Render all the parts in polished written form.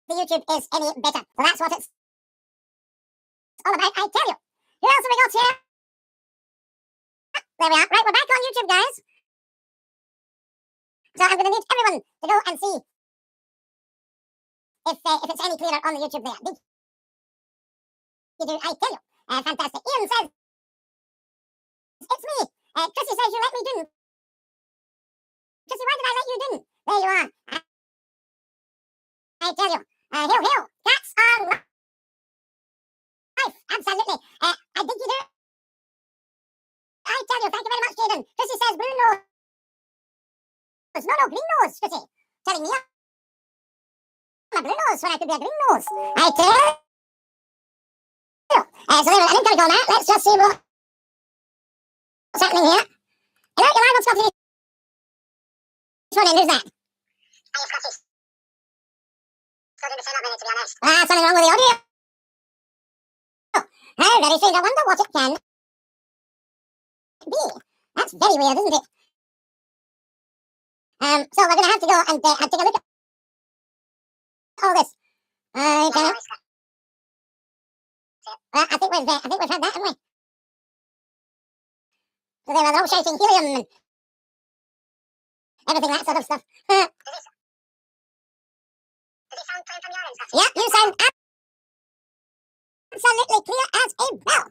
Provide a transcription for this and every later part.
the YouTube is any better. So that's what it's all about, I tell you. Who else have we got here? There we are. Right, we're back on YouTube, guys. So I'm going to need everyone to go and see if it's any clearer on the YouTube there. DINKY-DOO, I tell you. Fantastic. Ian says, it's me. Chrissy says you let me do. Chrissy, why did I let you do? There you are. I tell you. Hill, hill. Cats are life. Absolutely. DINKY-DOO. I tell you, thank you very much, Jaden. Chrissy says blue nose. No, green nose, Chrissy. Telling me I'm a blue nose when I could be a green nose. I tell you. So there we go. I think I'll go now. Let's just see what's happening here. Hello, you're live on Scottie. Which one in? Who's that? Hey, Scottie. Still doing the same minute, to be honest. Something wrong with the audio. How very strange. I wonder what it can be. That's very weird, isn't it? So we're going to have to go and take a look at all this. Okay. I think we've had that, haven't we? So they were all shouting helium and everything, that sort of stuff. Does it sound clear from your end, Scottie? Yeah, you sound absolutely clear as a bell.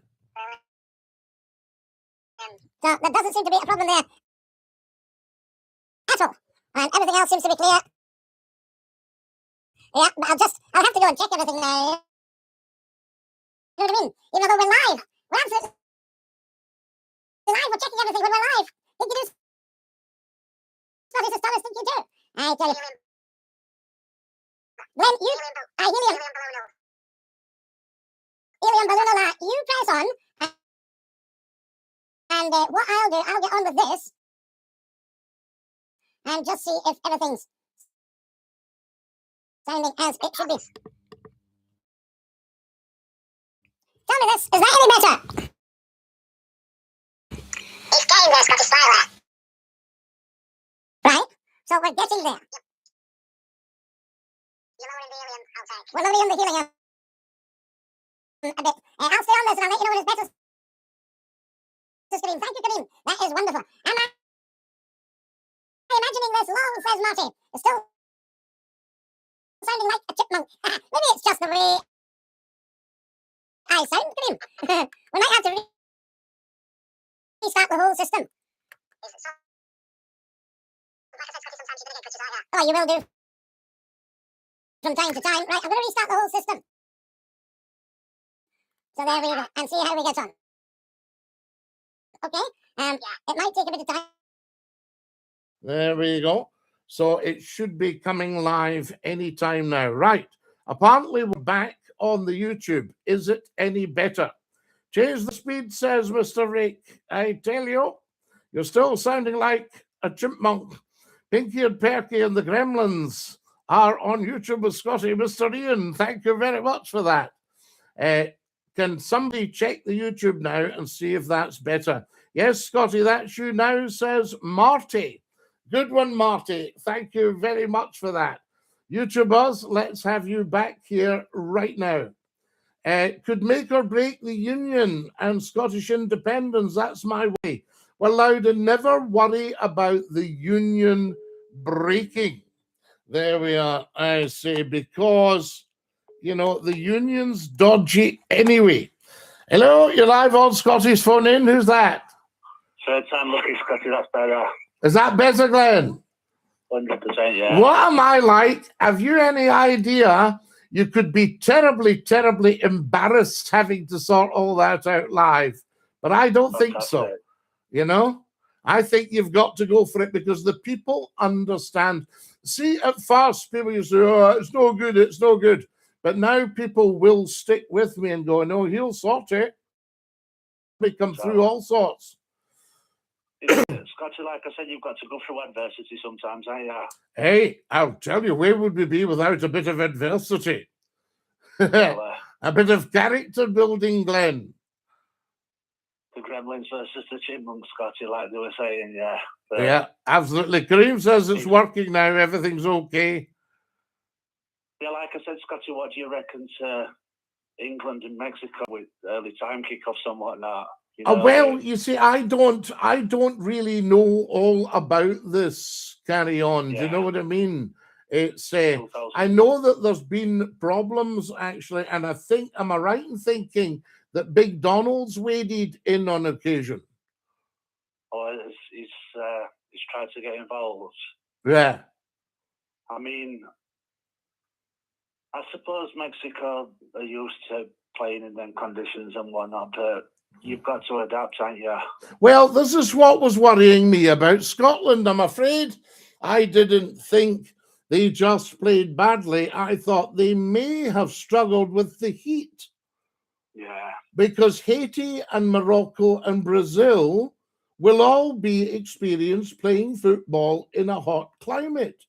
So there doesn't seem to be a problem there at all. And everything else seems to be clear. Yeah, but I'll have to go and check everything now. You know what I mean? Even though we're live. We're absolutely live. We're checking everything when we're live. DINKY-DOO. Scottie's as tall as DINKY-DOO. I tell you. When you... helium. Helium balloon. You press on. And what I'll do, I'll get on with this. And just see if everything's sounding as it should be. Tell me this, is that any better? It's getting there, Scottie, slightly. Right, so we're getting there. Yep. You're lowering the helium outside. We're lowering the helium a bit. I'll stay on this and I'll let you know when it's better. Kareem. Thank you, Kareem. That is wonderful. Am I imagining this long, says Marty? It's still sounding like a chipmunk. Maybe it's just the way I sound, Kareem. We might have to restart the whole system. Is it so? Like I said, Scottie, sometimes you're going to get glitches like that. Oh, you will do. From time to time. Right, I'm going to restart the whole system. So there we go. And see how we get on. Okay, it might take a bit of time. There we go. So it should be coming live anytime now. Right. Apparently we're back on the YouTube. Is it any better? Change the speed, says Mr. Rake. I tell you, you're still sounding like a chipmunk. Pinky and Perky and the Gremlins are on YouTube with Scottie. Mr. Ian, thank you very much for that. Can somebody check the YouTube now and see if that's better? Yes, Scottie, that's you now, says Marty. Good one, Marty. Thank you very much for that. YouTubers, let's have you back here right now. Could make or break the union and Scottish independence. That's my way. Well, Loudon, never worry about the union breaking. There we are, I say, because... you know, the union's dodgy anyway. Hello, you're live on Scottie's phone in. Who's that? Third time lucky, Scottie, that's better. Is that better, Glenn? 100%, yeah. What am I like? Have you any idea you could be terribly, terribly embarrassed having to sort all that out live? But I don't think so. You know? I think you've got to go for it because the people understand. See, at first, people used to say, oh, it's no good, it's no good. But now people will stick with me and go, no, he'll sort it. They come through all sorts. Scottie, like I said, you've got to go through adversity sometimes, ain't you? Hey, I'll tell you, where would we be without a bit of adversity? A bit of character building, Glenn. The Gremlins versus the Chipmunks, Scottie, like they were saying, yeah. Yeah, absolutely. Kareem says it's working now. Everything's okay. Yeah, like I said, Scotty, what do you reckon to England and Mexico with early time kickoffs and whatnot? You know, Well, you see, I don't really know all about this carry on. Do you know Yeah. what I mean? It's 2000. I know that there's been problems actually, and I think, am I right in thinking that Big Donald's waded in on occasion? Or he's tried to get involved. Yeah. I mean, I suppose Mexico are used to playing in them conditions and whatnot, but you've got to adapt, aren't you? Well, this is what was worrying me about Scotland. I'm afraid I didn't think they just played badly. I thought they may have struggled with the heat. Yeah. Because Haiti and Morocco and Brazil will all be experienced playing football in a hot climate.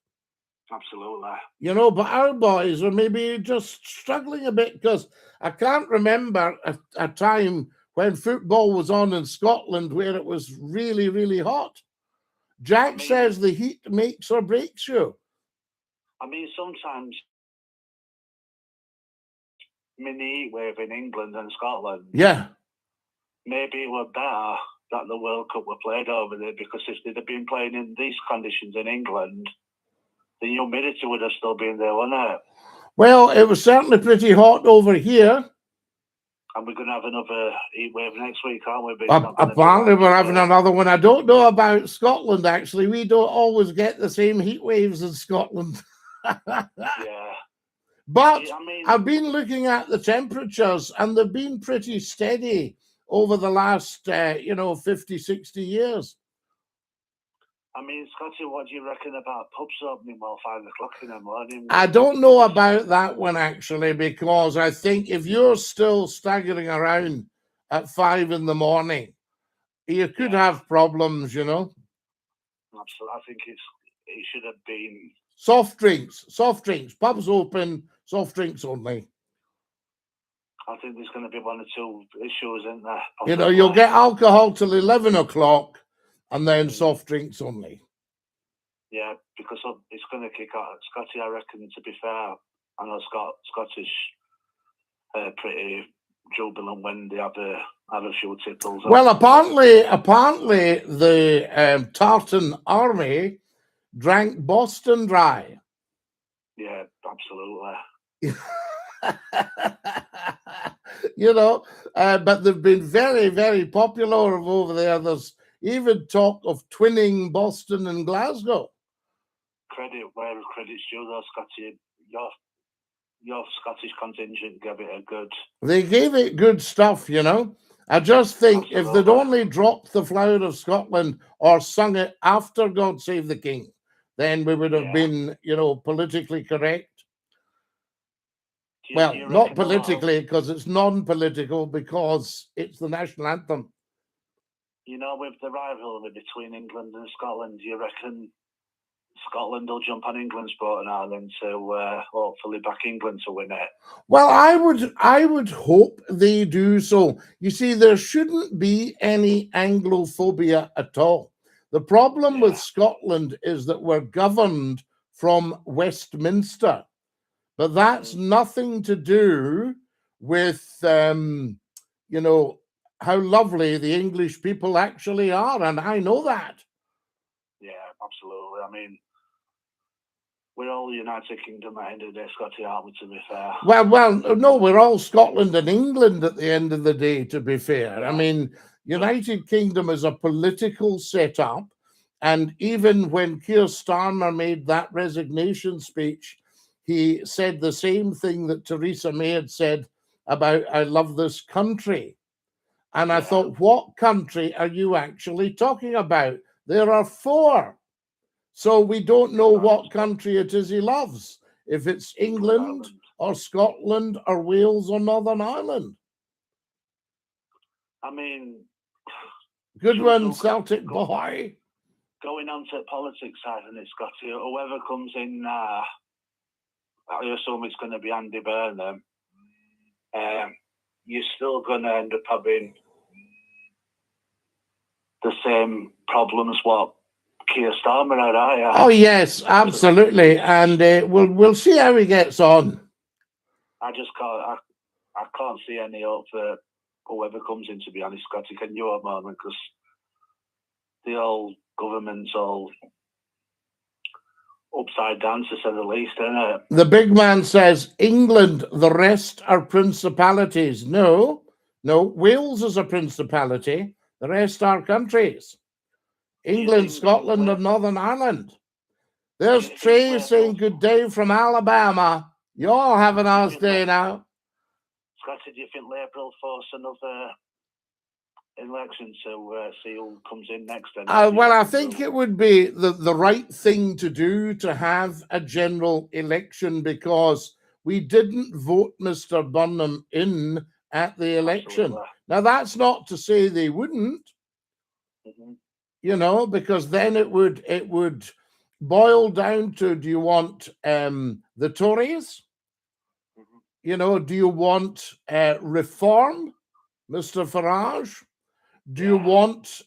Absolutely. You know, but our boys are maybe just struggling a bit because I can't remember a time when football was on in Scotland where it was really, really hot. Jack says the heat makes or breaks you. I mean, sometimes mini heat wave in England and Scotland. Yeah. Maybe it were better that the World Cup were played over there, because if they'd have been playing in these conditions in England, the humidity would have still been there, wouldn't it? Well, it was certainly pretty hot over here. And we're going to have another heat wave next week, aren't we? Apparently, we're having another one. I don't know about Scotland, actually. We don't always get the same heat waves in Scotland. Yeah. But I mean, I've been looking at the temperatures, and they've been pretty steady over the last, 50, 60 years. I mean, Scotty, what do you reckon about pubs opening well 5 o'clock in the morning? I don't know about that one, actually, because I think if you're still staggering around at 5 in the morning, you could have problems, you know. Absolutely. I think it should have been soft drinks, pubs open, soft drinks only. I think there's going to be one or two issues in there. You know, you'll get alcohol till 11 o'clock and then soft drinks only. Yeah, because it's going to kick out. Scotty, I reckon, to be fair, I know Scottish pretty jubilant when they have a few tipples. Well, apparently the Tartan army drank Boston Dry. Yeah, absolutely. You know, but they've been very, very popular over there. There's even talk of twinning Boston and Glasgow. Credit where credit's due, though, Scotty. Your Scottish contingent gave it a good. They gave it good stuff, you know. I just think if they'd only dropped the Flower of Scotland or sung it after God Save the King, then we would have been, you know, politically correct. Well, not politically, because it's non-political, because it's the national anthem. You know, with the rivalry between England and Scotland, do you reckon Scotland will jump on England's boat and Ireland to hopefully back England to win it? Well, I would hope they do so. You see, there shouldn't be any Anglophobia at all. The problem with Scotland is that we're governed from Westminster, but that's nothing to do with, you know, how lovely the English people actually are, and I know that. Yeah, absolutely. I mean, we're all United Kingdom at the end of the day, Scotty, aren't we, to be fair? Well, no, we're all Scotland and England at the end of the day, to be fair. Yeah. I mean, United Kingdom is a political setup, and even when Keir Starmer made that resignation speech, he said the same thing that Theresa May had said about, I love this country. And I thought, what country are you actually talking about? There are 4. So we don't know what country it is he loves, if it's England or Scotland or Wales or Northern Ireland. I mean, good one, Celtic boy. Going on to the politics side, and it's got to, whoever comes in, I assume it's going to be Andy Burnham. You're still going to end up having the same problems what Keir Starmer out, are you? Oh yes, absolutely, and we'll see how he gets on. I just can't. I can't see any hope for whoever comes in. To be honest, Scotty, can you at the moment? Because the old government's all upside down, to say the least, isn't it? The big man says England, the rest are principalities. No, Wales is a principality. The rest are countries. England, Scotland, and Northern Ireland. There's Trey saying good day from Alabama. You all have a nice day now. Scotty, do you think Labour will force another election to see who comes in next? Well, I think it would be the right thing to do to have a general election, because we didn't vote Mr. Burnham in at the election. Absolutely. Now, that's not to say they wouldn't, you know, because then it would boil down to, do you want the Tories? You know, do you want reform, Mr. Farage? Do you want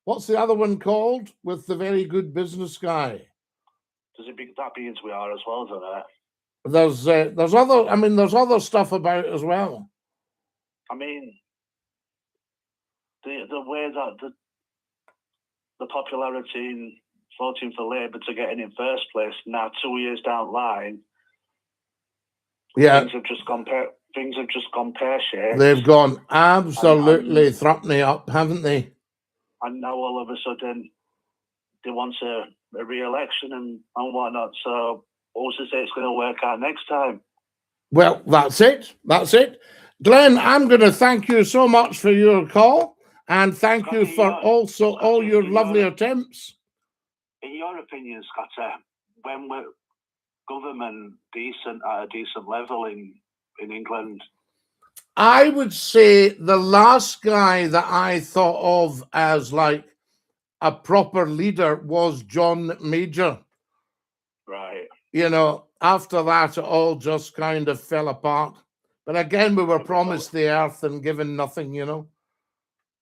what's the other one called with the very good business guy? Does it that begins with R as well, doesn't it? There's other. I mean, there's other stuff about it as well. I mean, the way that the popularity in voting for Labour to get in first place now, 2 years down the line, things have just gone pear-shaped. They've gone absolutely threatening up, haven't they? And now all of a sudden they want a re-election and whatnot. So who's to say it's going to work out next time? Well, that's it. That's it. Glenn, I'm going to thank you so much for your call, and thank you for also all your lovely attempts. In your opinion, Scotty, when we're government decent at a decent level in England? I would say the last guy that I thought of as like a proper leader was John Major. Right. You know, after that, it all just kind of fell apart. But again, we were promised the earth and given nothing, you know.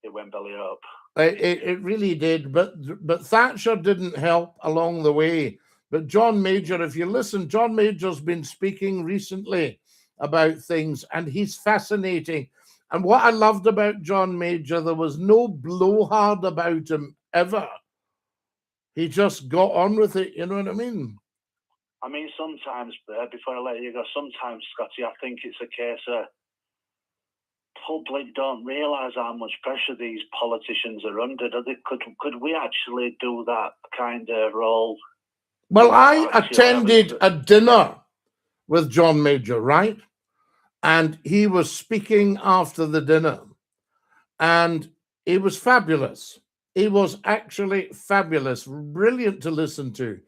It went belly up. It really did. But Thatcher didn't help along the way. But John Major, if you listen, John Major's been speaking recently about things, and he's fascinating. And what I loved about John Major, there was no blowhard about him ever. He just got on with it, you know what I mean? I mean, sometimes, before I let you go, sometimes, Scotty, I think it's a case of public don't realise how much pressure these politicians are under. Could we actually do that kind of role? Well, I attended a dinner with John Major, right? And he was speaking after the dinner, and he was fabulous. He was actually fabulous, brilliant to listen to.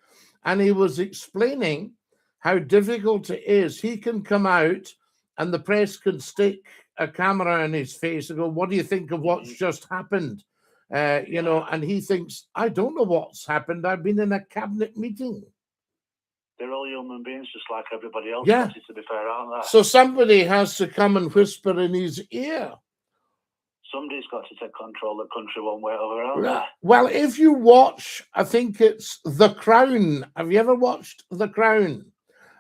And he was explaining how difficult it is. He can come out and the press can stick a camera in his face and go, what do you think of what's just happened? You know, and he thinks, I don't know what's happened. I've been in a cabinet meeting. They're all human beings, just like everybody else. Yeah. To be fair, aren't they? So somebody has to come and whisper in his ear. Somebody's got to take control of the country one way or another. Well, if you watch, I think it's The Crown. Have you ever watched The Crown?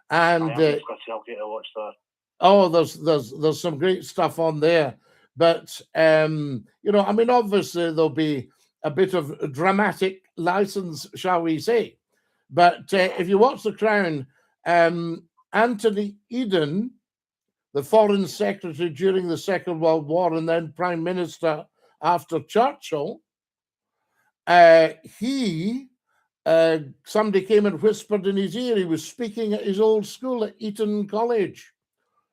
And I'll get to watch that. Oh, there's some great stuff on there. But you know, I mean, obviously there'll be a bit of dramatic license, shall we say? But if you watch The Crown, Anthony Eden, the Foreign Secretary during the Second World War and then Prime Minister after Churchill, somebody came and whispered in his ear. He was speaking at his old school at Eton College,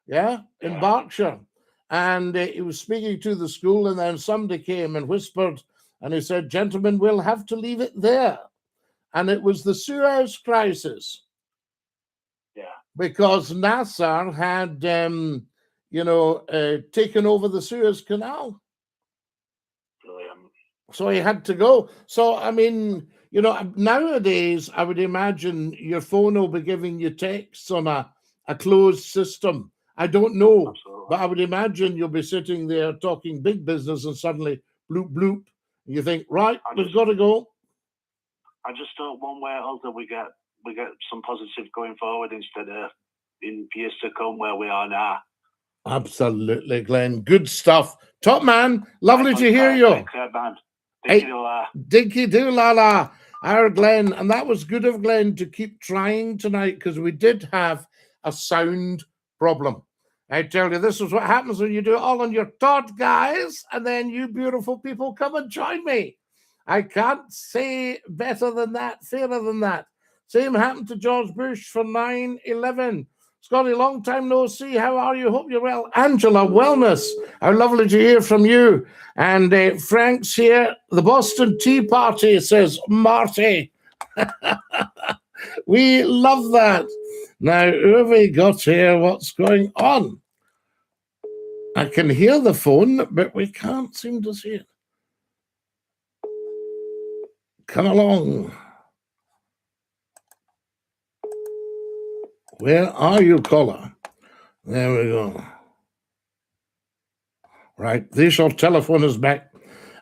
in Berkshire. And he was speaking to the school, and then somebody came and whispered, and he said, gentlemen, we'll have to leave it there. And it was the Suez Crisis. Because Nasser had, taken over the Suez Canal. Brilliant. So he had to go. So, I mean, you know, nowadays, I would imagine your phone will be giving you texts on a closed system. I don't know. Absolutely. But I would imagine you'll be sitting there talking big business and suddenly bloop, bloop. And you think, right, we've got to go. I just hope one way or other we get some positive going forward instead of in years to come where we are now. Absolutely, Glenn. Good stuff. Top man. Lovely to hear you. Dinky-Doo, la. Our Glenn. And that was good of Glenn to keep trying tonight because we did have a sound problem. I tell you, this is what happens when you do it all on your thought, guys, and then you beautiful people come and join me. I can't say better than that, fairer than that. Same happened to George Bush for 9/11. Scottie, long time no see. How are you? Hope you're well. Angela, wellness. How lovely to hear from you. And Frank's here. The Boston Tea Party, says Marty. We love that. Now, who have we got here? What's going on? I can hear the phone, but we can't seem to see it. Come along. Where are you, caller? There we go. Right, this your telephone is back.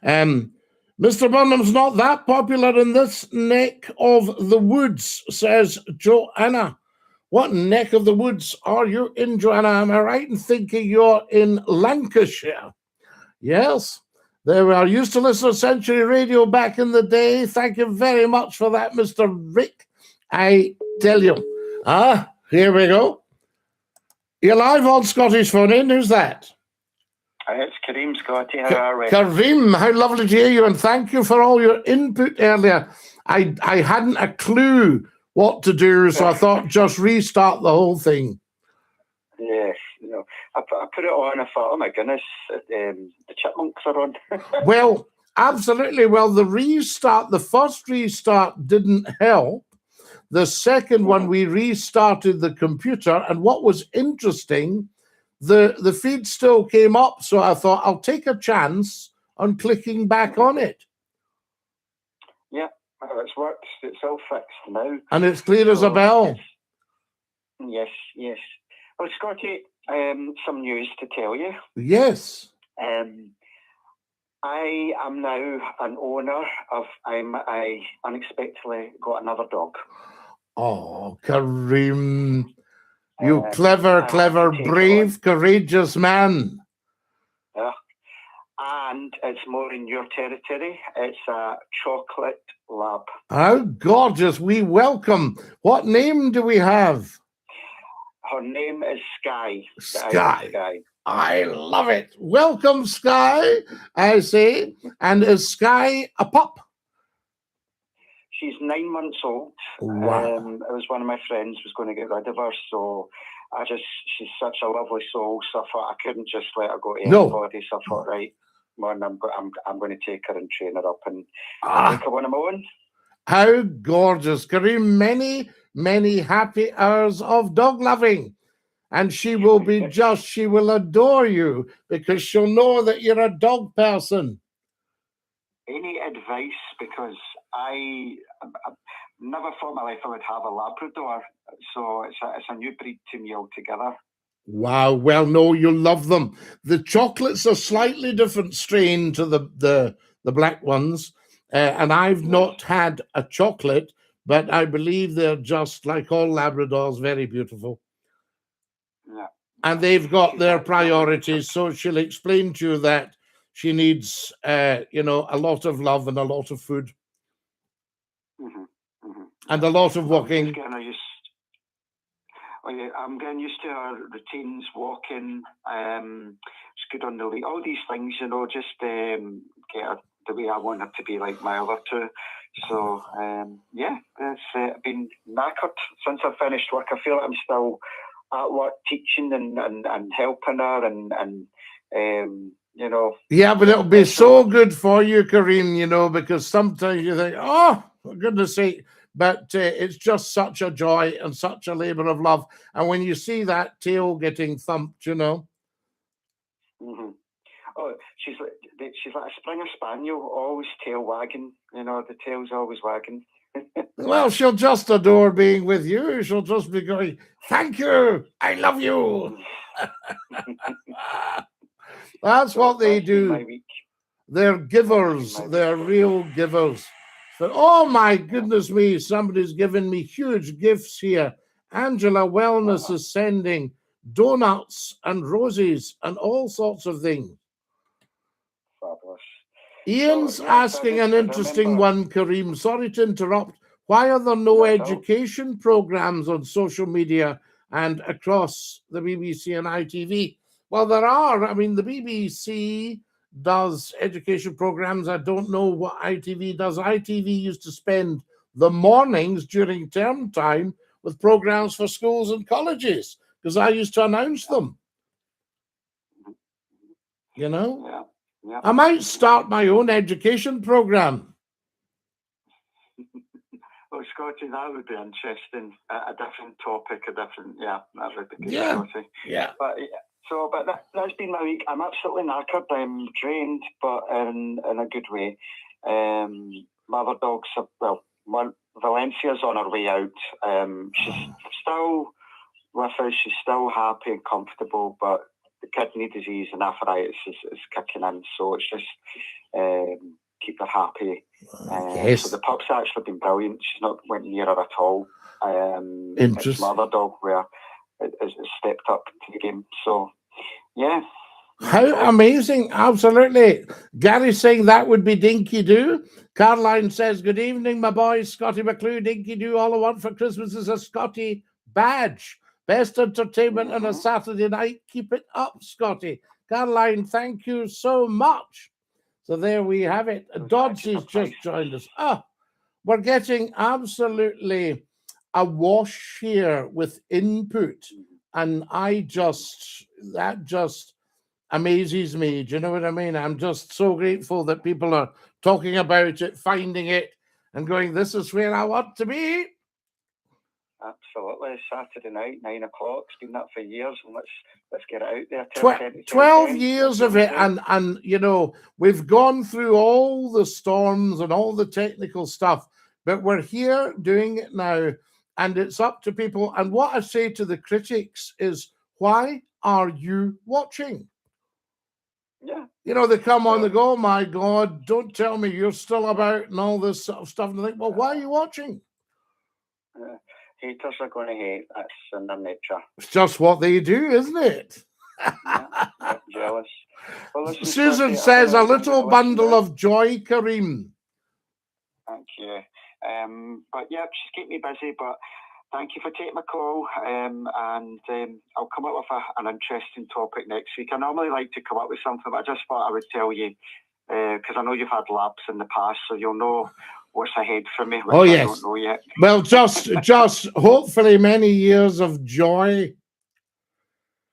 Mr. Burnham's not that popular in this neck of the woods, says Joanna. What neck of the woods are you in, Joanna? Am I right in thinking you're in Lancashire? Yes. There we are. Used to listen to Century Radio back in the day. Thank you very much for that, Mr. Rick. I tell you. Here we go. You're live on Scottish Phone In. Who's that? It's Kareem, Scottie. How are we? Kareem, how lovely to hear you, and thank you for all your input earlier. I hadn't a clue what to do, so I thought just restart the whole thing. Yes, I put it on. I thought, oh my goodness, the Chipmunks are on. Well, absolutely. Well, the first restart didn't help. The second one, we restarted the computer, and what was interesting, the feed still came up, so I thought I'll take a chance on clicking back on it. Yeah, it's worked. It's all fixed now. And it's clear as a bell. Yes. Well, Scottie, some news to tell you. Yes. I am now an owner of, I unexpectedly got another dog. Oh, Kareem, you clever, brave, courageous man. Yeah. And it's more in your territory. It's a chocolate lab. How gorgeous. We welcome. What name do we have? Her name is Sky. Sky. I love it. Welcome, Sky, I say. And is Sky a pup? She's 9 months old. Wow. It was one of my friends was going to get rid of her, so she's such a lovely soul, so I thought I couldn't just let her go to anybody, so I thought, right, man, I'm going to take her and train her up and make her one of my own. How gorgeous. Kareem, many happy hours of dog loving. And she will be she will adore you because she'll know that you're a dog person. Any advice? Because I never thought in my life I would have a Labrador. So it's a new breed to me altogether. Wow. Well, no, you'll love them. The chocolate's a slightly different strain to the black ones. And I've not had a chocolate, but I believe they're just like all Labradors, very beautiful. Yeah. And they've got their priorities. So she'll explain to you that she needs, a lot of love and a lot of food. And a lot of walking. I'm getting used to our routines, walking, it's good on the lead, all these things, just get her the way I want her to be, like my other two. So, it's been knackered since I finished work. I feel like I'm still at work teaching and helping her and Yeah, but it'll be so good for you, Kareem, because sometimes you think, oh, for goodness sake, but it's just such a joy and such a labor of love. And when you see that tail getting thumped, Mm-hmm. Oh, she's like a Springer Spaniel, always tail wagging. The tail's always wagging. Well, she'll just adore being with you. She'll just be going, thank you, I love you. That's what they do. They're givers. They're real givers. But oh my goodness me, somebody's given me huge gifts here. Angela Wellness is sending donuts and roses and all sorts of things. Fabulous. Ian's So, yeah, asking so an interesting one, Kareem. Sorry to interrupt. Why are there no education programs on social media and across the BBC and ITV? Well, there are. I mean, the BBC does education programs. I don't know what ITV does. ITV used to spend the mornings during term time with programs for schools and colleges because I used to announce them. You know? Yeah. Yeah. I might start my own education program. Well, Scottie, that would be interesting. A different topic, that would be good, Yeah. Scottie. Yeah. But that's been my week. I'm absolutely knackered. I'm drained, but in a good way. My other dogs, Valencia's on her way out. She's still with us. She's still happy and comfortable, but the kidney disease and arthritis is kicking in. So it's just keep her happy. Yes. So the pup's actually been brilliant. She's not went near her at all. Interesting. It's my other dog where it stepped up to the game. So, yeah. How amazing. Absolutely. Gary saying that would be Dinky-Doo. Caroline says, good evening, my boys. Scottie McClue, Dinky-Doo. All I want for Christmas is a Scottie badge. Best entertainment on a Saturday night. Keep it up, Scottie. Caroline, thank you so much. So there we have it. Dodsy's just joined us. We're getting absolutely awash here with input. And that just amazes me. Do you know what I mean? I'm just so grateful that people are talking about it, finding it, and going, this is where I want to be. Absolutely. Saturday night, 9 o'clock. It's been that for years, and let's get it out there. 12 years of it, and you know, we've gone through all the storms and all the technical stuff, but we're here doing it now, and it's up to people. And what I say to the critics is, why are you watching? Yeah. You know, they come on, they go, oh my God, don't tell me you're still about and all this sort of stuff. And they think, well, why are you watching? Haters are going to hate. That's in their nature. It's just what they do, isn't it? Jealous. Well, listen, Susan Scottie, says, a little bundle of joy, Kareem. Thank you. But yeah, she's keeping me busy, but thank you for taking my call. And I'll come up with an interesting topic next week. I normally like to come up with something, but I just thought I would tell you, because I know you've had labs in the past, so you'll know what's ahead for me, which I don't know yet. Well, just hopefully many years of joy.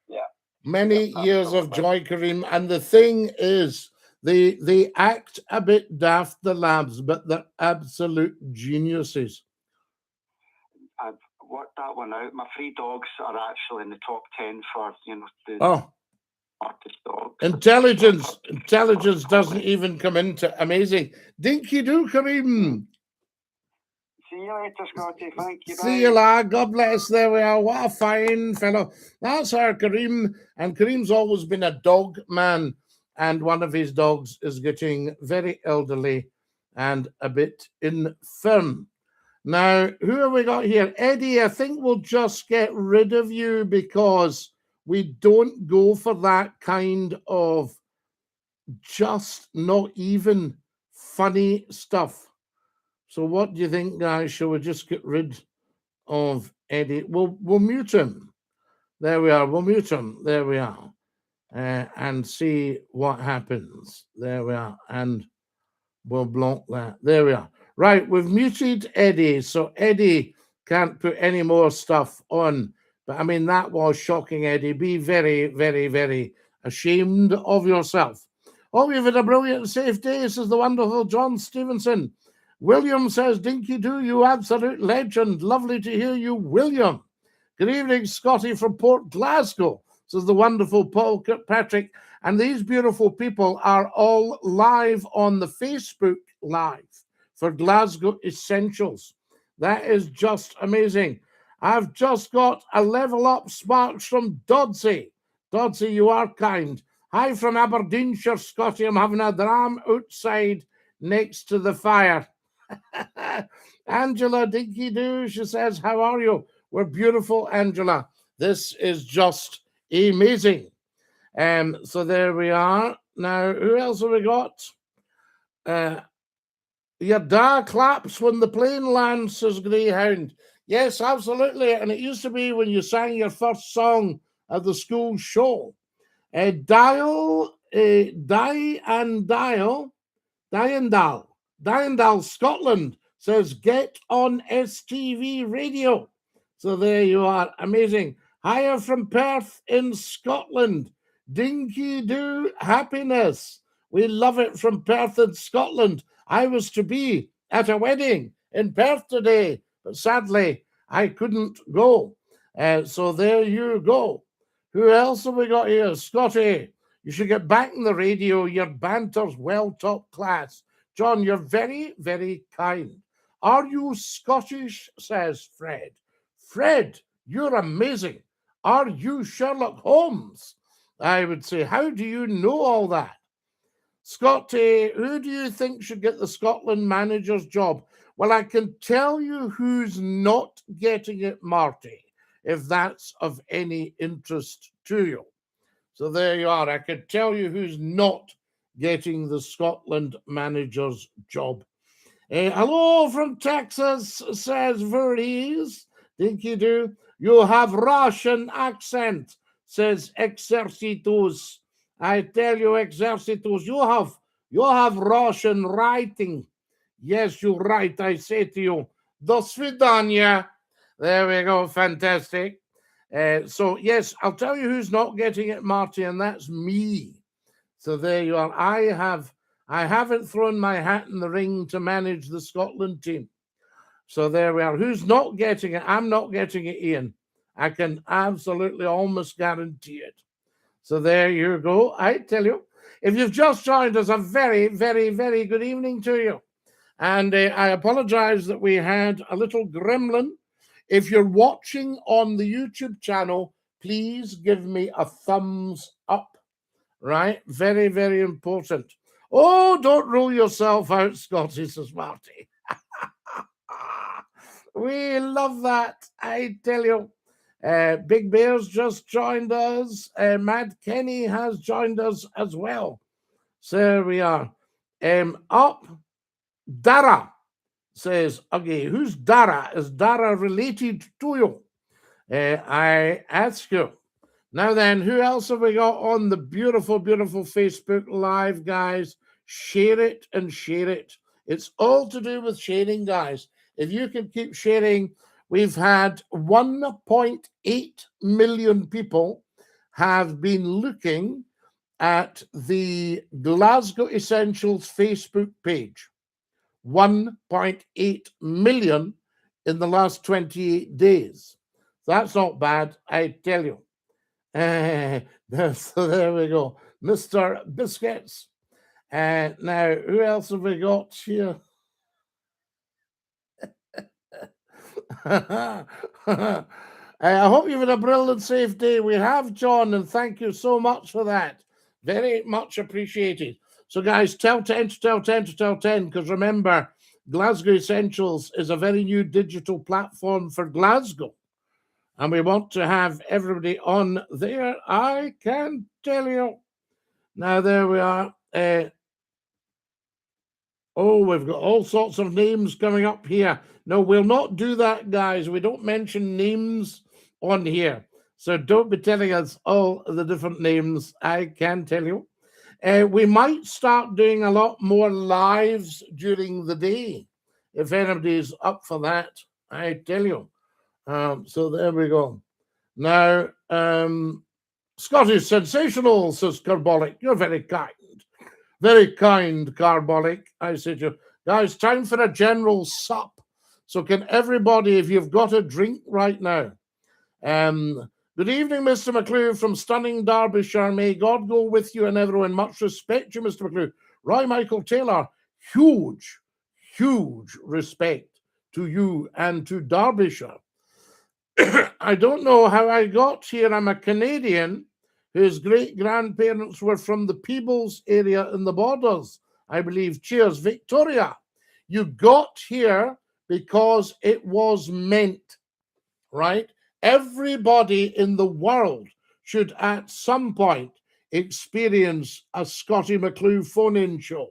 Yeah. Many years of joy, Kareem. And the thing is, they act a bit daft, the labs, but they're absolute geniuses. I've worked that one out. My 3 dogs are actually in the top 10 for, the artist dogs. Intelligence doesn't even come into amazing. Dinky-Doo, Kareem. See you later, Scottie. Thank you. See you, lad. God bless. There we are. What a fine fellow. That's our Kareem. And Kareem's always been a dog man. And one of his dogs is getting very elderly and a bit infirm. Now, who have we got here? Eddie, I think we'll just get rid of you because we don't go for that kind of just not even funny stuff. So what do you think, guys? Shall we just get rid of Eddie? We'll mute him. There we are. We'll mute him. There we are. And see what happens. There we are. And we'll block that. There we are. Right, we've muted Eddie. So Eddie can't put any more stuff on. But I mean, that was shocking, Eddie. Be very, very, very ashamed of yourself. Oh, you've had a brilliant and safe day. This is the wonderful John Stevenson. William says, Dinky-Doo, you absolute legend. Lovely to hear you, William. Good evening, Scottie from Port Glasgow. This is the wonderful Paul Kirkpatrick. And these beautiful people are all live on the Facebook Live for Glasgow Essentials. That is just amazing. I've just got a level up sparks from Dodsey. Dodsey, you are kind. Hi from Aberdeenshire, Scottie. I'm having a dram outside next to the fire. Angela Dinky-Doo, she says, how are you? We're beautiful, Angela. This is just amazing. So there we are. Now, who else have we got? Your da claps when the plane lands, says Greyhound. Yes, absolutely. And it used to be when you sang your first song at the school show. Dial, Diandal, Scotland says, get on STV radio. So there you are. Amazing. Higher from Perth in Scotland. Dinky-Doo happiness. We love it from Perth in Scotland. I was to be at a wedding in Perth today, but sadly I couldn't go. So there you go. Who else have we got here? Scottie, you should get back in the radio. Your banter's well top class. John, you're very, very kind. Are you Scottish, says Fred. Fred, you're amazing. Are you Sherlock Holmes? I would say, how do you know all that? Scottie, who do you think should get the Scotland manager's job? Well, I can tell you who's not getting it, Marty, if that's of any interest to you. So there you are. I can tell you who's not getting the Scotland manager's job. Hello from Texas, says Verhees. Dinky-Doo. You have Russian accent, says Exercitus. I tell you, Exercitus, you have Russian writing. Yes, you're right. I say to you, do svidanya. There we go. Fantastic. So, yes, I'll tell you who's not getting it, Marty, and that's me. So there you are. I haven't thrown my hat in the ring to manage the Scotland team. So there we are. Who's not getting it? I'm not getting it, Ian. I can absolutely almost guarantee it. So there you go. I tell you, if you've just joined us, a very, very, very good evening to you. And I apologize that we had a little gremlin. If you're watching on the YouTube channel, please give me a thumbs up, right? Very, very important. Oh, don't rule yourself out, Scottie, says Marty. We love that, I tell you. Big Bear's just joined us. Mad Kenny has joined us as well. So there we are. Up, Dara says, okay, who's Dara? Is Dara related to you? I ask you. Now then, who else have we got on the beautiful, beautiful Facebook Live, guys? Share it and share it. It's all to do with sharing, guys. If you can keep sharing, we've had 1.8 million people have been looking at the Glasgow Essentials Facebook page. 1.8 million in the last 28 days. That's not bad, I tell you. So there we go. Mr. Biscuits. Now, who else have we got here? I hope you've had a brilliant, safe day. We have, John, and thank you so much for that. Very much appreciated. So, guys, tell 10 to tell 10 to tell 10, because remember, Glasgow Essentials is a very new digital platform for Glasgow. And we want to have everybody on there, I can tell you. Now, there we are. We've got all sorts of names coming up here. No, we'll not do that, guys. We don't mention names on here. So don't be telling us all the different names, I can tell you. We might start doing a lot more lives during the day, if anybody's up for that, I tell you. So there we go. Now, Scottish sensational, says Carbolic. You're very kind. Very kind, Carbolic. I say to you, guys, time for a general sup. So can everybody, if you've got a drink right now. Good evening, Mr. McClue from stunning Derbyshire. May God go with you and everyone. Much respect to you, Mr. McClue. Roy Michael Taylor, huge, huge respect to you and to Derbyshire. I don't know how I got here. I'm a Canadian whose great-grandparents were from the Peebles area in the Borders, I believe. Cheers, Victoria. You got here because it was meant, right? Everybody in the world should at some point experience a Scottie McClue phone-in show.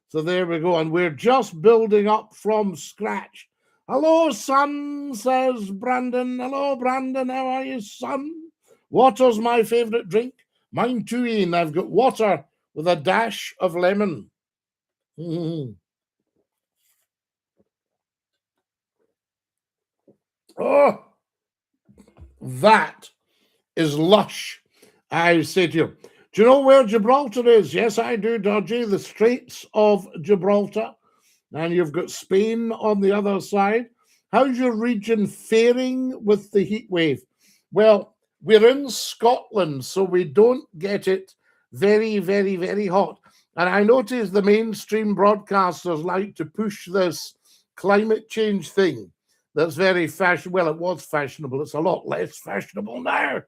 So there we go. And we're just building up from scratch. Hello, son, says Brandon. Hello, Brandon. How are you, son? Water's my favourite drink. Mine too, Ian. I've got water with a dash of lemon. Oh, that is lush, I say to you. Do you know where Gibraltar is? Yes, I do, Dodgy. The Straits of Gibraltar. And you've got Spain on the other side. How's your region faring with the heat wave? Well, we're in Scotland, so we don't get it very, very, very hot. And I notice the mainstream broadcasters like to push this climate change thing. That's very fashionable. Well, it was fashionable. It's a lot less fashionable now.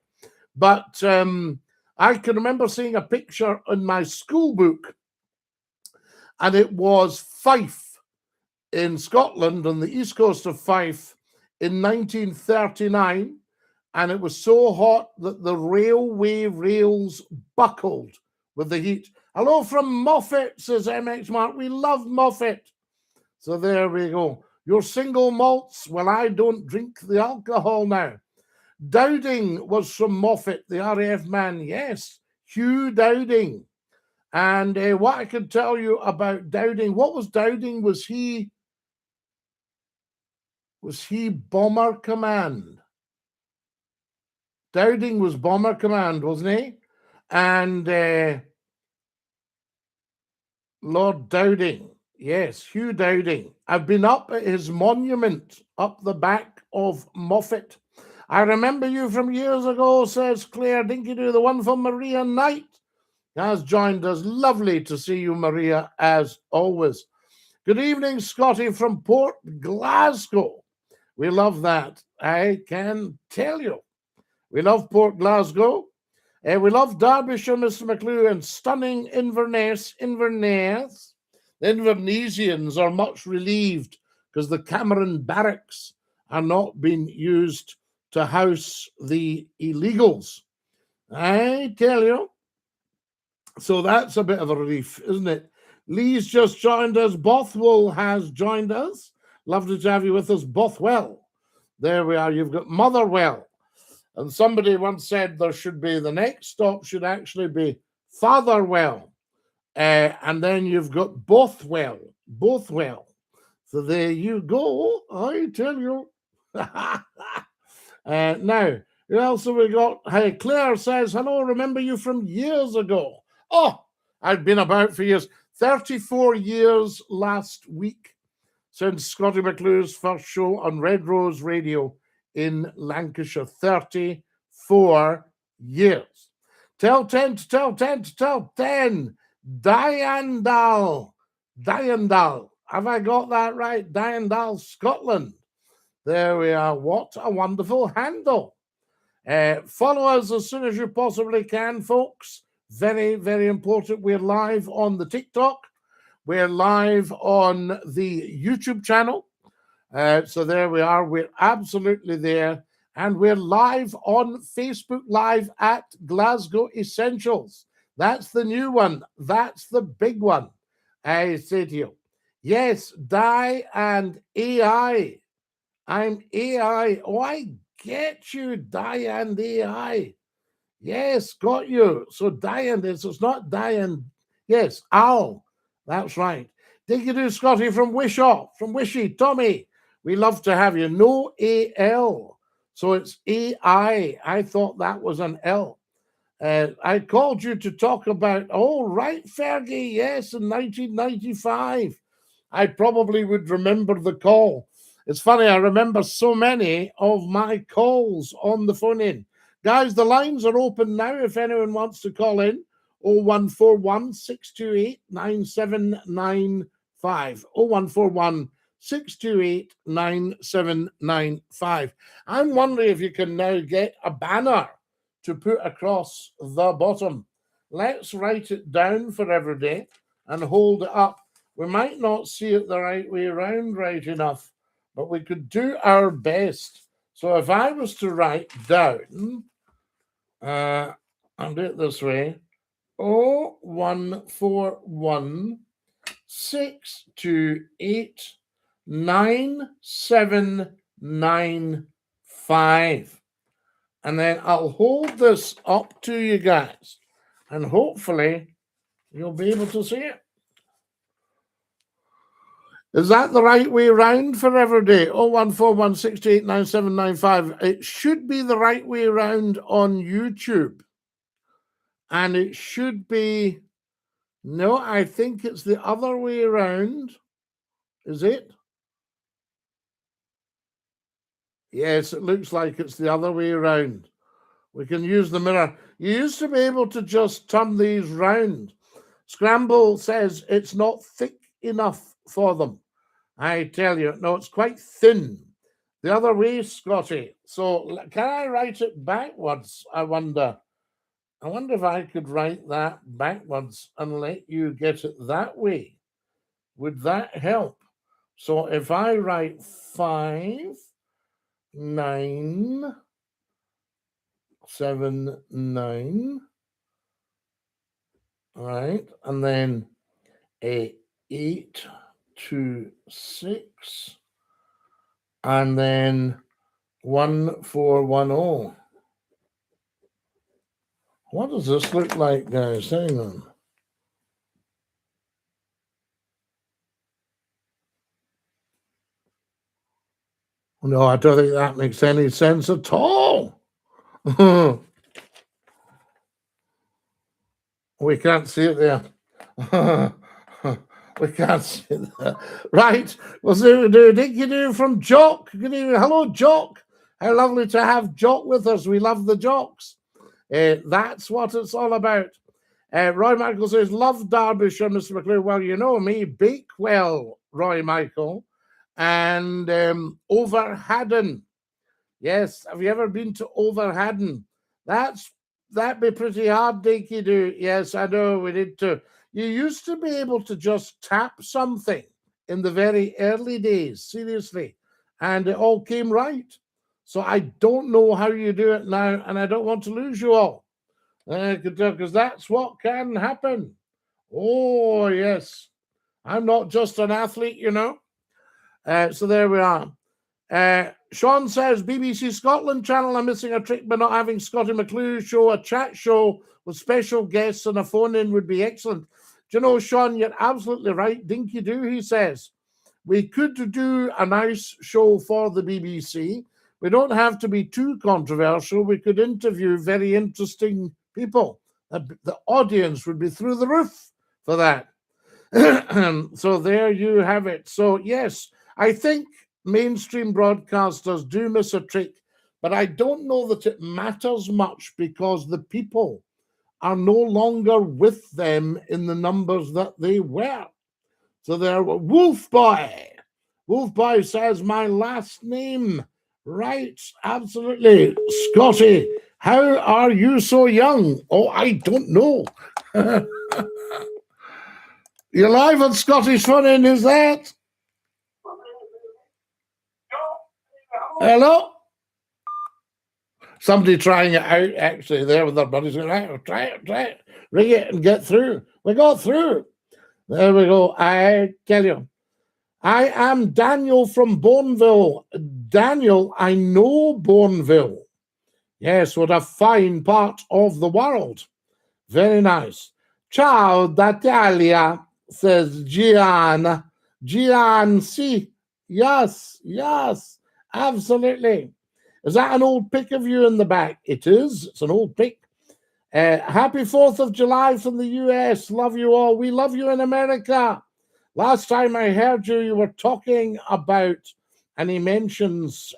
But I can remember seeing a picture in my school book, and it was Fife in Scotland on the east coast of Fife in 1939. And it was so hot that the railway rails buckled with the heat. Hello from Moffat, says MX Mark. We love Moffat. So there we go. Your single malts, well, I don't drink the alcohol now. Dowding was from Moffat, the RAF man. Yes, Hugh Dowding. And what I can tell you about Dowding, what was Dowding? Was he Bomber Command? Dowding was Bomber Command, wasn't he? And Lord Dowding. Yes, Hugh Dowding. I've been up at his monument up the back of Moffat. I remember you from years ago, says Claire DINKY-DOO, the one from Maria Knight has joined us. Lovely to see you, Maria, as always. Good evening, Scottie from Port Glasgow. We love that. I can tell you. We love Port Glasgow. We love Derbyshire, Mr. McClue, and stunning Inverness. The Invernessians are much relieved because the Cameron barracks are not being used to house the illegals. I tell you. So that's a bit of a relief, isn't it? Lee's just joined us. Bothwell has joined us. Lovely to have you with us, Bothwell. There we are. You've got Motherwell. And somebody once said there should be, the next stop should actually be Fatherwell. And then you've got Bothwell. So there you go. I tell you. Now, who else have we got? Hey, Claire says, hello, remember you from years ago. Oh, I've been about for years. 34 years last week since Scottie McClue's first show on Red Rose Radio in Lancashire. 34 years. Tell 10 to tell 10 to tell 10. Diandal. Have I got that right? Diandal, Scotland. There we are. What a wonderful handle. Follow us as soon as you possibly can, folks. Very, very important. We're live on the TikTok. We're live on the YouTube channel. So there we are. We're absolutely there. And we're live on Facebook Live at Glasgow Essentials. That's the new one. That's the big one. I say to you. Yes, Di and AI. I'm AI. Oh, I get you, Di and AI. Yes, got you. So Diane is, it's not Diane. Yes, Al. That's right. DINKY-DOO, Scottie from Wishy. Tommy, we love to have you. No AL. So it's AI. I thought that was an L. I called you to talk about, oh, right, Fergie, yes, in 1995. I probably would remember the call. It's funny, I remember so many of my calls on the phone in. Guys, the lines are open now if anyone wants to call in. 0141 628 9795. 0141 628 9795. I'm wondering if you can now get a banner to put across the bottom. Let's write it down for every day and hold it up. We might not see it the right way around right enough, but we could do our best. So if I was to write down, I'll do it this way: 0141 628 9795. And then I'll hold this up to you guys, and hopefully you'll be able to see it. Is that the right way round for every day? 0141 628 9795. It should be the right way round on YouTube. And it should be, no, I think it's the other way around. Is it? Yes, it looks like it's the other way around. We can use the mirror. You used to be able to just turn these round. Scramble says it's not thick enough for them. I tell you, no, it's quite thin. The other way, Scottie. So can I write it backwards, I wonder? I wonder if I could write that backwards and let you get it that way. Would that help? So if I write 5, 9, 7, 9, right, and then 8, 2, 6, and then 1, 4, 1, 0. What does this look like, guys? Hang on. No, I don't think that makes any sense at all. We can't see it there. We can't see it there. Right, we'll see what we do. Dinky-Doo from Jock. Good evening. Hello, Jock. How lovely to have Jock with us. We love the Jocks. That's what it's all about. Roy Michael says, love Derbyshire, Mr. McClue. Well, you know me, Bakewell, Roy Michael, and Overhaddon. Yes, have you ever been to Overhaddon? That'd be pretty hard, Dinky-Doo. Yes, I know, we need to. You used to be able to just tap something in the very early days, seriously, and it all came right. So I don't know how you do it now, and I don't want to lose you all, because that's what can happen. Oh, yes. I'm not just an athlete, you know. So there we are. Sean says, BBC Scotland channel, I'm missing a trick by not having Scottie McClue show. A chat show with special guests and a phone-in would be excellent. Do you know, Sean, you're absolutely right. Dinky-Doo, he says. We could do a nice show for the BBC. We don't have to be too controversial. We could interview very interesting people. The audience would be through the roof for that. So there you have it. So, yes, I think mainstream broadcasters do miss a trick, but I don't know that it matters much because the people are no longer with them in the numbers that they were. So there, Wolf Boy. Wolf Boy says, my last name. Right, absolutely. Scottie, how are you so young? Oh, I don't know. You're live on Scottish Fun-In, is that? Hello? Somebody trying it out, actually, there with their buddies. Right, try it. Ring it and get through. We got through. There we go. I tell you. I am Daniel from Bourneville. Daniel, I know Bourneville. Yes, what a fine part of the world. Very nice. Ciao d'Italia, says Gian. Gian, si. Yes, absolutely. Is that an old pic of you in the back? It is. It's an old pic. Happy 4th of July from the US. Love you all. We love you in America. Last time I heard you, you were talking about, and he mentions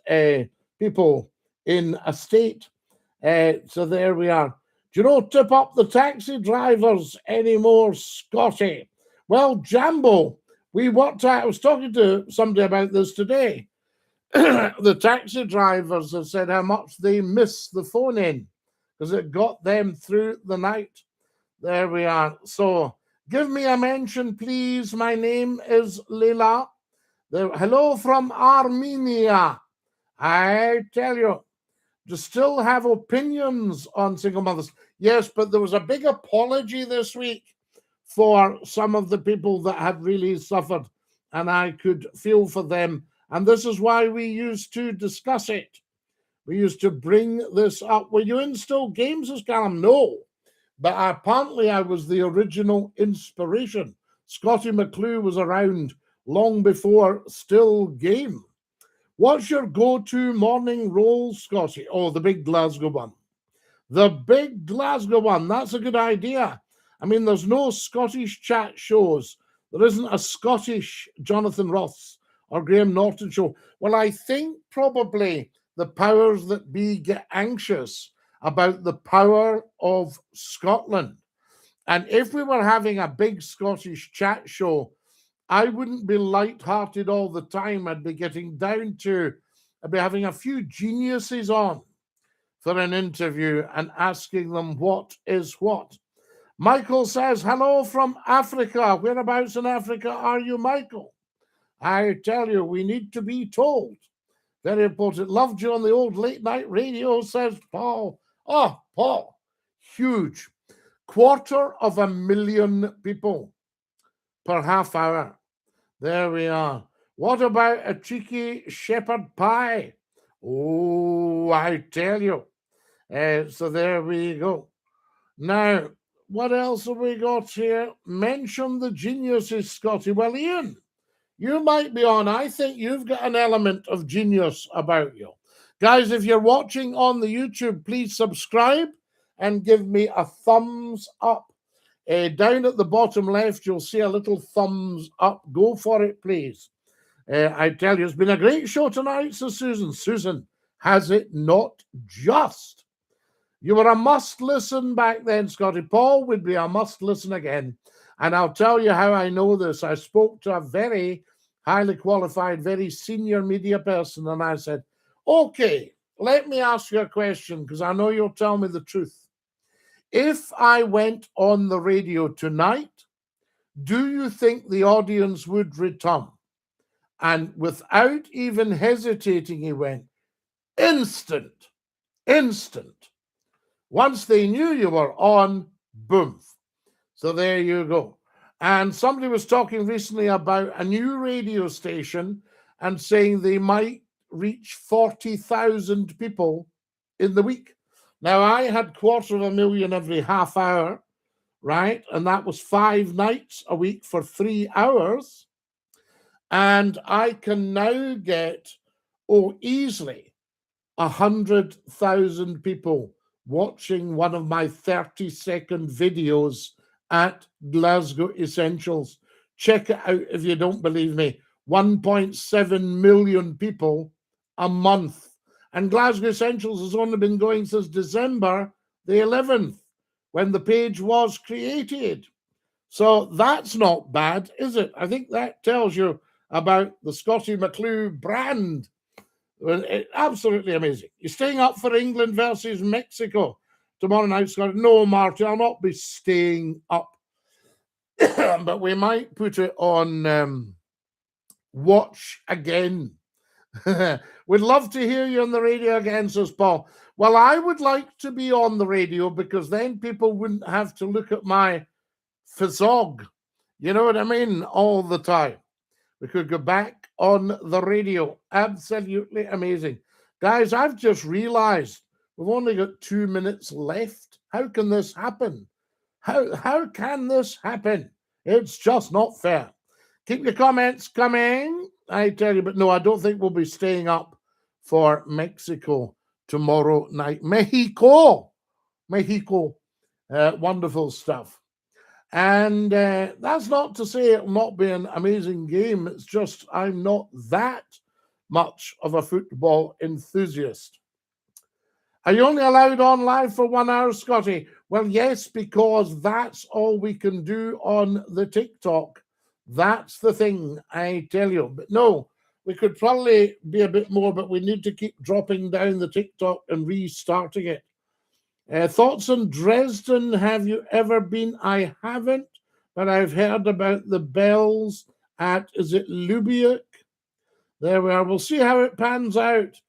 people in a state. So there we are. Do you know, tip up the taxi drivers anymore, Scottie? Well, Jambo, I was talking to somebody about this today. The taxi drivers have said how much they miss the phone in because it got them through the night. There we are. So Give me a mention, please. My name is Leila. Hello from Armenia. I tell you, to still have opinions on single mothers. Yes, but there was a big apology this week for some of the people that have really suffered, and I could feel for them. And this is why we used to discuss it. We used to bring this up. Were you in Still Games as Callum? No. But apparently I was the original inspiration. Scottie McClue was around long before Still Game. What's your go-to morning roll, Scottie? Oh, the big Glasgow one. The big Glasgow one. That's a good idea. I mean, there's no Scottish chat shows. There isn't a Scottish Jonathan Ross or Graham Norton show. Well, I think probably the powers that be get anxious about the power of Scotland. And if we were having a big Scottish chat show, I wouldn't be light-hearted all the time. I'd be getting down to, I'd be having a few geniuses on for an interview and asking them what is what. Michael says, hello from Africa. Whereabouts in Africa are you, Michael? I tell you, we need to be told. Very important. Loved you on the old late night radio, says Paul. Oh, Paul, huge. 250,000 people per half hour. There we are. What about a cheeky shepherd pie? Oh, I tell you. So there we go. Now, what else have we got here? Mention the geniuses, Scottie. Well, Ian, you might be on. I think you've got an element of genius about you. Guys, if you're watching on the YouTube, please subscribe and give me a thumbs up. Down at the bottom left, you'll see a little thumbs up. Go for it, please. I tell you, it's been a great show tonight, says Susan. Susan, has it not just? You were a must-listen back then, Scottie. Paul would be a must-listen again. And I'll tell you how I know this. I spoke to a very highly qualified, very senior media person, and I said, okay, let me ask you a question, because I know you'll tell me the truth. If I went on the radio tonight, do you think the audience would return? And without even hesitating, he went, instant. Once they knew you were on, boom. So there you go. And somebody was talking recently about a new radio station and saying they might reach 40,000 people in the week. Now, I had 250,000 every half hour, right? And that was 5 nights a week for 3 hours. And I can now get, easily 100,000 people watching one of my 30-second videos at Glasgow Essentials. Check it out if you don't believe me. 1.7 million people a month. And Glasgow Essentials has only been going since December the 11th, when the page was created. So that's not bad, is it? I think that tells you about the Scottie McClue brand. Absolutely amazing. You're staying up for England versus Mexico tomorrow night, Scottie? No, Marty, I'll not be staying up. But we might put it on Watch Again. We'd love to hear you on the radio again, says Paul. Well, I would like to be on the radio because then people wouldn't have to look at my physog. You know what I mean? All the time. We could go back on the radio. Absolutely amazing. Guys, I've just realized we've only got 2 minutes left. How can this happen? How can this happen? It's just not fair. Keep your comments coming, I tell you. But no, I don't think we'll be staying up for Mexico tomorrow night. Mexico. Wonderful stuff. And that's not to say it'll not be an amazing game. It's just I'm not that much of a football enthusiast. Are you only allowed on live for 1 hour, Scottie? Well, yes, because that's all we can do on the TikTok. That's the thing, I tell you. But no, we could probably be a bit more, but we need to keep dropping down the TikTok and restarting it. Thoughts on Dresden? Have you ever been? I haven't, but I've heard about the bells at, is it Lubiak? There we are. We'll see how it pans out.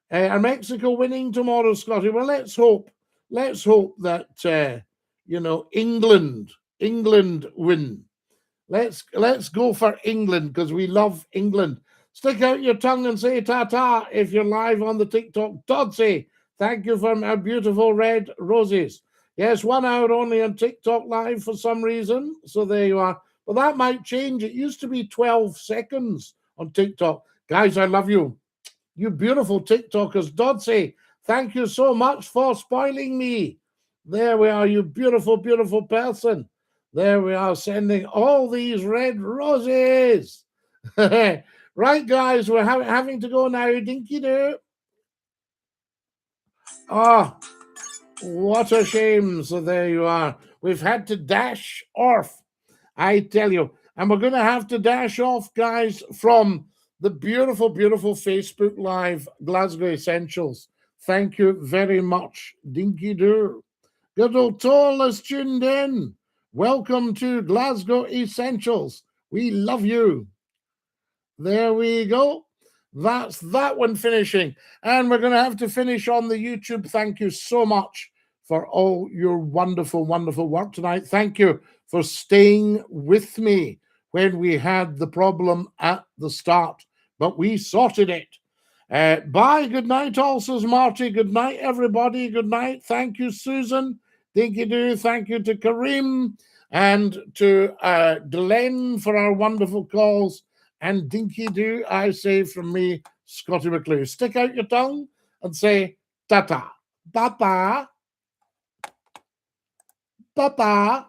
Are Mexico winning tomorrow, Scottie? Well, let's hope. Let's hope that England win. Let's go for England because we love England. Stick out your tongue and say ta-ta if you're live on the TikTok. Dodsey, thank you for my beautiful red roses. Yes, 1 hour only on TikTok live for some reason. So there you are. Well, that might change. It used to be 12 seconds on TikTok. Guys, I love you. You beautiful TikTokers. Dodsey, thank you so much for spoiling me. There we are, you beautiful, beautiful person. There we are, sending all these red roses. Right, guys, we're having to go now. Dinky-Doo. Oh, what a shame. So there you are. We've had to dash off, I tell you. And we're going to have to dash off, guys, from the beautiful, beautiful Facebook Live Glasgow Essentials. Thank you very much, Dinky-Doo. Good old Toll is tuned in. Welcome to Glasgow Essentials. We love you. There we go. That's that one finishing. And we're going to have to finish on the YouTube. Thank you so much for all your wonderful, wonderful work tonight. Thank you for staying with me when we had the problem at the start. But we sorted it. Bye. Good night, all, says Marty. Good night, everybody. Good night. Thank you, Susan. Dinky-Doo. Thank you to Kareem and to Glenn for our wonderful calls. And Dinky-Doo, I say from me, Scottie McClue. Stick out your tongue and say ta-ta. Bye-bye. Bye-bye.